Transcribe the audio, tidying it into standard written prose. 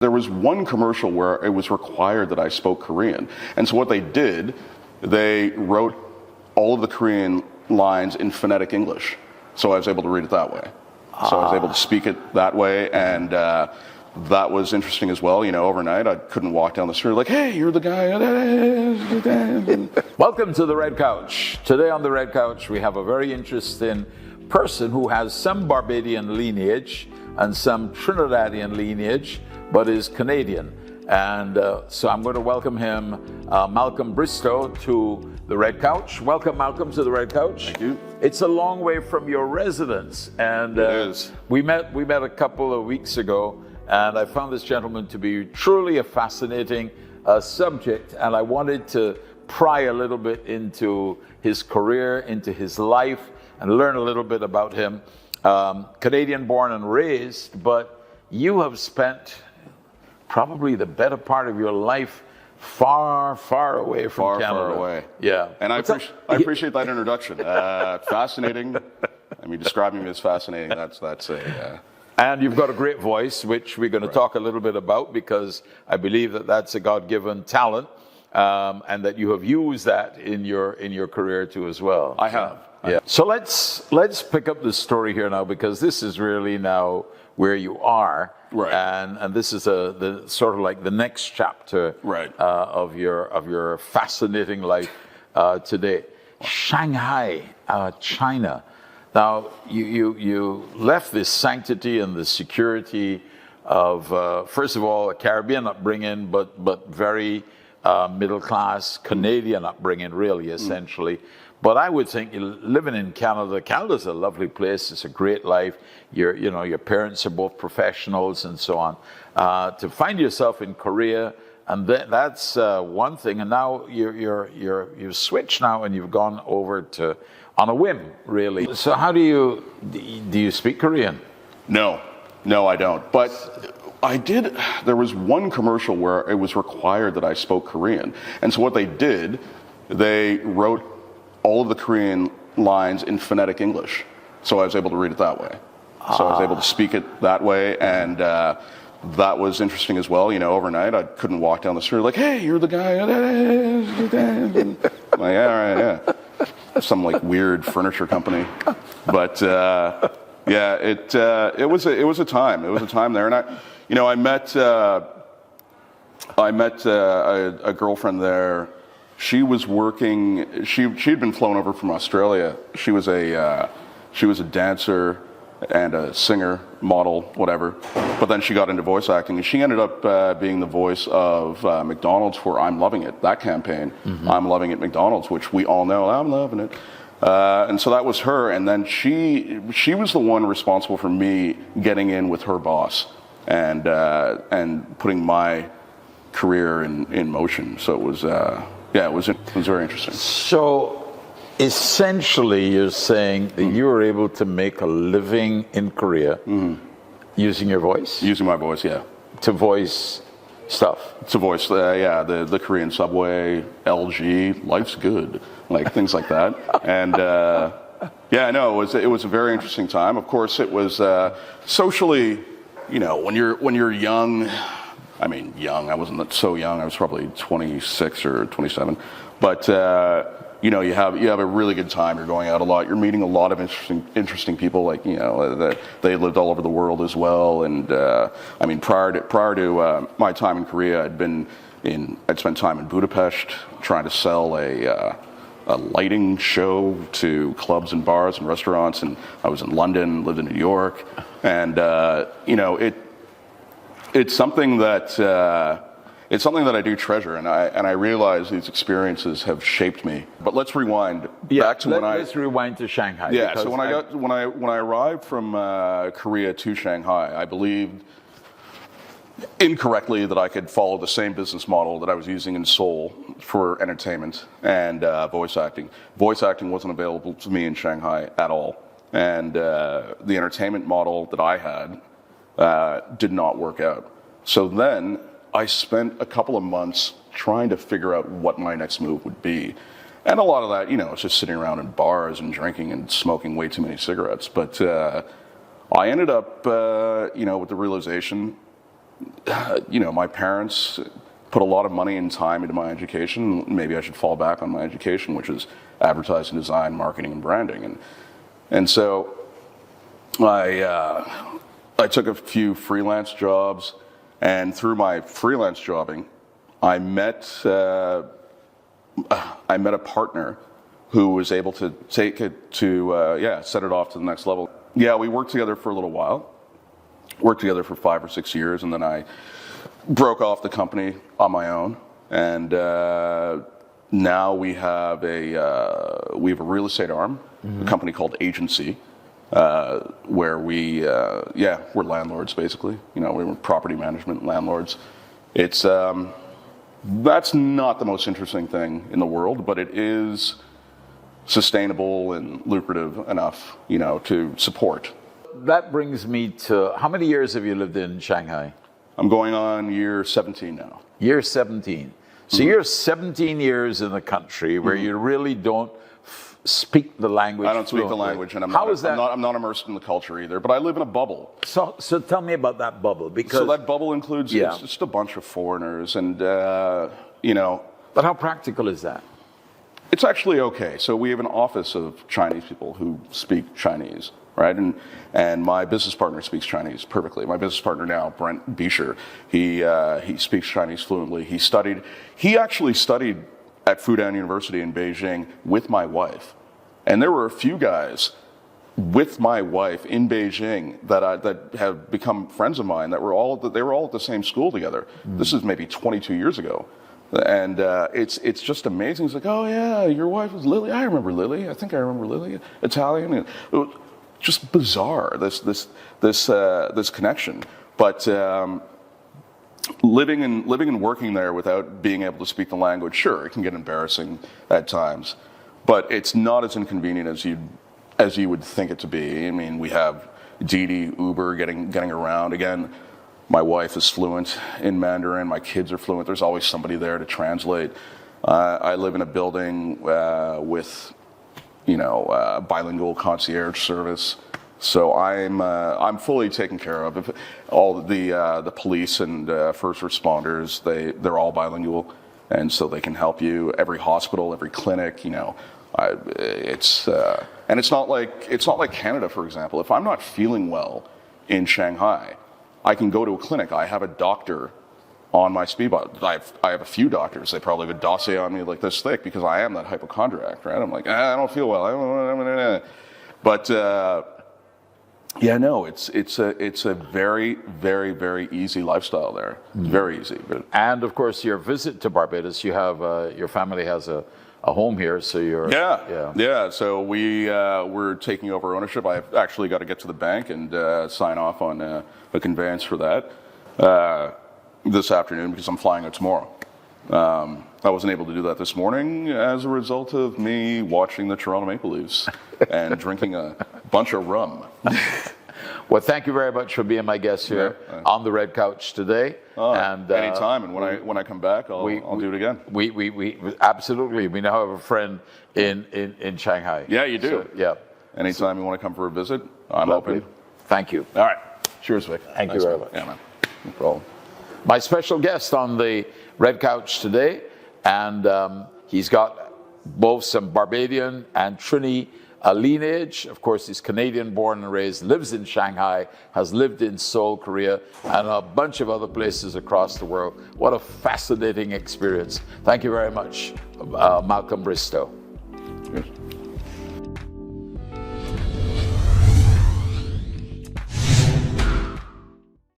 There was one commercial where it was required that I spoke Korean. And so what they did, they wrote all of the Korean lines in phonetic English. So I was able to read it that way. So I was able to speak it that way, and that was interesting as well. You know, overnight I couldn't walk down the street like, hey, you're the guy. Welcome to the Red Couch. Today on the Red Couch we have a very interesting person who has some Barbadian lineage and some Trinidadian lineage, but is Canadian. And so I'm going to welcome him, Malcolm Bristow, to the Red Couch. Welcome, Malcolm, to the Red Couch. Thank you. It's a long way from your residence, and it is. We met a couple of weeks ago, and I found this gentleman to be truly a fascinating subject, and I wanted to pry a little bit into his career, into his life, and learn a little bit about him. Canadian born and raised, but you have spent probably the better part of your life far, far away from Canada. Far away. Yeah. And I appreciate that introduction. Fascinating. I mean, describing me as fascinating, that's a... And you've got a great voice, which we're going to talk a little bit about, because I believe that that's a God-given talent, and that you have used that in your career too as well. I have. Yeah. So let's pick up the story here now, because this is really now where you are, right? And this is the sort of like the next chapter, right, of your fascinating life today. Shanghai, China. Now you left this sanctity and the security of first of all a Caribbean upbringing, but very middle class Canadian upbringing, really, essentially. But I would think living in Canada, Canada's a lovely place. It's a great life. Your parents are both professionals and so on. To find yourself in Korea, and that's one thing. And now you've switched now, and you've gone over to on a whim, really. So how do you speak Korean? No, I don't. But I did. There was one commercial where it was required that I spoke Korean, and so what they did, they wrote all of the Korean lines in phonetic English. So I was able to read it that way. So I was able to speak it that way, and that was interesting as well. You know, overnight I couldn't walk down the street like, hey, you're the guy. Like, yeah, all right, yeah. Some like weird furniture company. But yeah, it was a time. It was a time there, and I met a girlfriend there. She was working. She'd been flown over from Australia. She was a dancer and a singer, model, whatever. But then she got into voice acting, and she ended up being the voice of McDonald's for "I'm Loving It," that campaign. "I'm Loving It" McDonald's, which we all know. I'm loving it. And so that was her. And then she was the one responsible for me getting in with her boss and putting my career in motion. So it was. Yeah, it was very interesting. So, essentially, you're saying that you were able to make a living in Korea using your voice? Using my voice, yeah. To voice stuff? To voice, the Korean subway, LG, life's good, like things like that. And yeah, no, it was a very interesting time. Of course, it was socially, when you're young. I mean, young. I wasn't so young. I was probably 26 or 27. But you have a really good time. You're going out a lot. You're meeting a lot of interesting people. Like that they lived all over the world as well. And I mean, prior to my time in Korea, I'd spent time in Budapest trying to sell a lighting show to clubs and bars and restaurants. And I was in London, lived in New York, and It's something that I do treasure, and I realize these experiences have shaped me. But let's rewind back to let's rewind to Shanghai. Yeah. So when I arrived from Korea to Shanghai, I believed incorrectly that I could follow the same business model that I was using in Seoul for entertainment and voice acting. Voice acting wasn't available to me in Shanghai at all, and the entertainment model that I had did not work out. So then I spent a couple of months trying to figure out what my next move would be. And a lot of that, it's just sitting around in bars and drinking and smoking way too many cigarettes. But I ended up, with the realization my parents put a lot of money and time into my education. Maybe I should fall back on my education, which is advertising, design, marketing, and branding. And so I took a few freelance jobs, and through my freelance jobbing, I met a partner who was able to take it to set it off to the next level. Yeah, we worked together for a little while. Worked together for 5 or 6 years, and then I broke off the company on my own. And now we have a real estate arm, a company called Agency, where we're landlords basically. We're property management landlords. It's that's not the most interesting thing in the world, but it is sustainable and lucrative enough, to support. That brings me to, how many years have you lived in Shanghai? I'm going on year 17 now. Year 17. So you're 17 years in the country where you really don't speak the language. I don't speak the language, and I'm not immersed in the culture either. But I live in a bubble. So tell me about that bubble, because so that bubble includes it's just a bunch of foreigners, and But how practical is that? It's actually okay. So we have an office of Chinese people who speak Chinese, right? And my business partner speaks Chinese perfectly. My business partner now, Brent Beecher, he speaks Chinese fluently. He actually studied at Fudan University in Beijing with my wife. And there were a few guys with my wife in Beijing that have become friends of mine they were all at the same school together. This is maybe 22 years ago. And it's just amazing. It's like, oh yeah, your wife was Lily. I remember Lily. I think I remember Lily. Italian. And it was just bizarre. This connection. But living and working there without being able to speak the language, sure, it can get embarrassing at times. But it's not as inconvenient as you would think it to be. I mean, we have Didi, Uber, getting around again. My wife is fluent in Mandarin. My kids are fluent. There's always somebody there to translate. I live in a building with, bilingual concierge service. So I'm fully taken care of. If all the police and first responders, they're all bilingual, and so they can help you. Every hospital, every clinic, it's not like Canada, for example. If I'm not feeling well in Shanghai, I can go to a clinic. I have a doctor on my speed bot. I have a few doctors. They probably have a dossier on me like this thick because I am that hypochondriac, right? I'm like, I don't feel well. But it's a very, very, very easy lifestyle there. It's very easy. And of course, your visit to Barbados, you have your family has a home here, so you're So we're taking over ownership. I've actually got to get to the bank and sign off on a conveyance for that this afternoon because I'm flying out tomorrow. I wasn't able to do that this morning as a result of me watching the Toronto Maple Leafs and drinking a bunch of rum. Well, thank you very much for being my guest here on the Red Couch today. And anytime, and when I come back, I'll do it again. We absolutely. We now have a friend in Shanghai. Yeah, you do. So, Anytime you want to come for a visit, I'm open. Thank you. All right. Cheers, Vic. Thank you very much. Yeah, man. No problem. My special guest on the Red Couch today, and he's got both some Barbadian and Trini lineage. Of course, he's Canadian born and raised, lives in Shanghai, has lived in Seoul, Korea, and a bunch of other places across the world. What a fascinating experience. Thank you very much, Malcolm Bristow. Cheers.